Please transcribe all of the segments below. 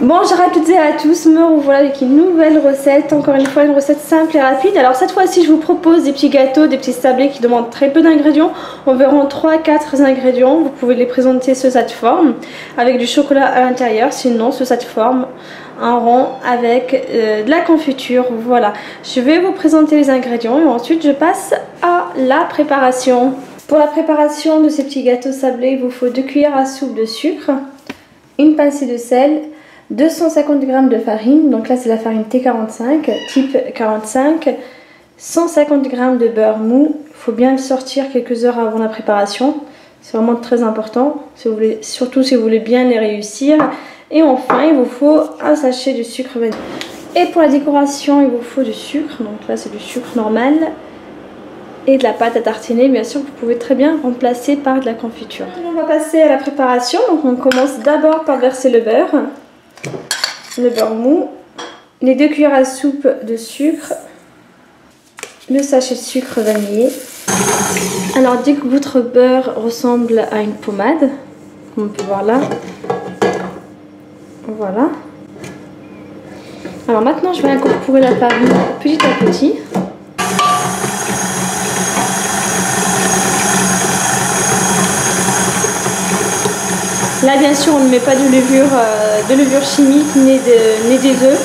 Bonjour à toutes et à tous, me revoilà avec une nouvelle recette, encore une fois une recette simple et rapide. Alors cette fois-ci je vous propose des petits gâteaux, des petits sablés qui demandent très peu d'ingrédients, environ 3-4 ingrédients. Vous pouvez les présenter sous cette forme, avec du chocolat à l'intérieur, sinon sous cette forme, un rond avec de la confiture. Voilà, je vais vous présenter les ingrédients et ensuite je passe à la préparation. Pour la préparation de ces petits gâteaux sablés, il vous faut 2 cuillères à soupe de sucre, une pincée de sel, 250 g de farine, donc là c'est la farine T45, type 45, 150 g de beurre mou. Il faut bien le sortir quelques heures avant la préparation, c'est vraiment très important, si vous voulez, surtout si vous voulez bien les réussir. Et enfin il vous faut un sachet de sucre vanille. Et pour la décoration il vous faut du sucre, donc là c'est du sucre normal, et de la pâte à tartiner, bien sûr vous pouvez très bien remplacer par de la confiture. On va passer à la préparation, donc on commence d'abord par verser le beurre mou, les 2 cuillères à soupe de sucre, le sachet de sucre vanillé. Alors dès que votre beurre ressemble à une pommade, comme on peut voir là, voilà. Alors maintenant je vais incorporer la farine petit à petit. Là bien sûr on ne met pas de levure chimique ni des œufs.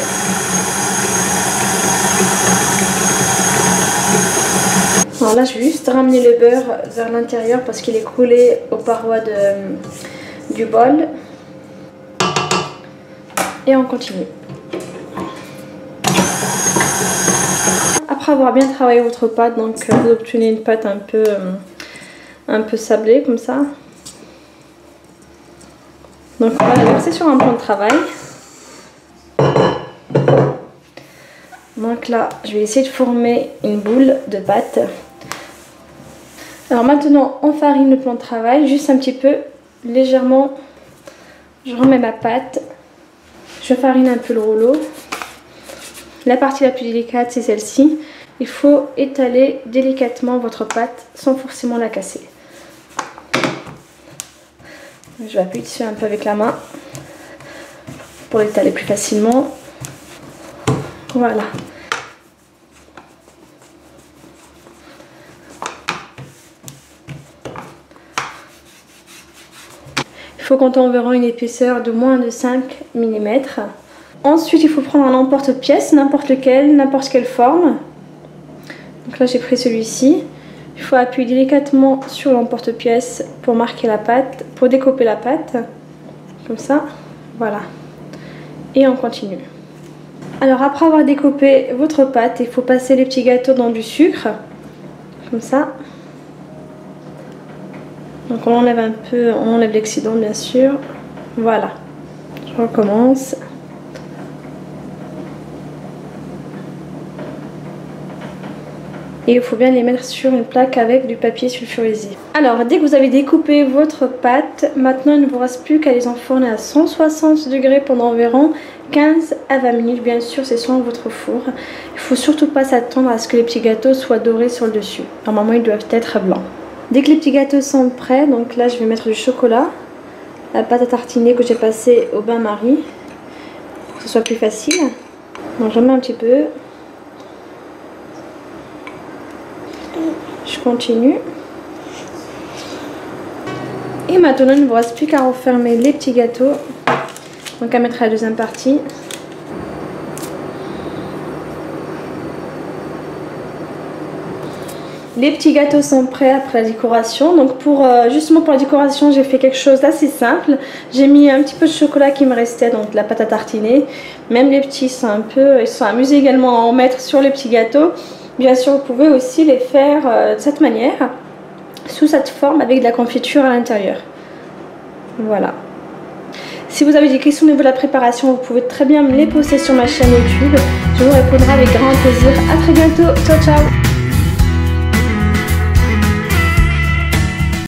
Alors là je vais juste ramener le beurre vers l'intérieur parce qu'il est collé aux parois du bol. Et on continue. Après avoir bien travaillé votre pâte, donc vous obtenez une pâte un peu sablée comme ça. Donc on va la verser sur un plan de travail. Donc là, je vais essayer de former une boule de pâte. Alors maintenant, on farine le plan de travail, juste un petit peu, légèrement. Je remets ma pâte. Je farine un peu le rouleau. La partie la plus délicate, c'est celle-ci. Il faut étaler délicatement votre pâte sans forcément la casser. Je vais appuyer dessus un peu avec la main pour l'étaler plus facilement. Voilà. Il faut compter environ une épaisseur de moins de 5 mm. Ensuite, il faut prendre un emporte-pièce, n'importe quelle forme. Donc là, j'ai pris celui-ci. Il faut appuyer délicatement sur l'emporte-pièce pour marquer la pâte, pour découper la pâte, comme ça, voilà. Et on continue. Alors après avoir découpé votre pâte, il faut passer les petits gâteaux dans du sucre, comme ça. Donc on enlève un peu, on enlève l'excédent bien sûr, voilà. Je recommence. Et il faut bien les mettre sur une plaque avec du papier sulfurisé. Alors dès que vous avez découpé votre pâte, maintenant il ne vous reste plus qu'à les enfourner à 160 degrés pendant environ 15 à 20 minutes. Bien sûr c'est selon votre four. Il ne faut surtout pas s'attendre à ce que les petits gâteaux soient dorés sur le dessus. Normalement ils doivent être blancs. Dès que les petits gâteaux sont prêts, donc là je vais mettre du chocolat, la pâte à tartiner que j'ai passée au bain-marie pour que ce soit plus facile. Donc j'en mets un petit peu. Je continue. Et maintenant il ne vous reste plus qu'à refermer les petits gâteaux. Donc à mettre à la deuxième partie. Les petits gâteaux sont prêts après la décoration. Donc justement pour la décoration j'ai fait quelque chose d'assez simple. J'ai mis un petit peu de chocolat qui me restait, donc de la pâte à tartiner. Même les petits ils sont amusés également à en mettre sur les petits gâteaux. Bien sûr vous pouvez aussi les faire de cette manière, sous cette forme avec de la confiture à l'intérieur. Voilà. Si vous avez des questions au niveau de la préparation, vous pouvez très bien me les poster sur ma chaîne YouTube. Je vous répondrai avec grand plaisir. A très bientôt. Ciao ciao.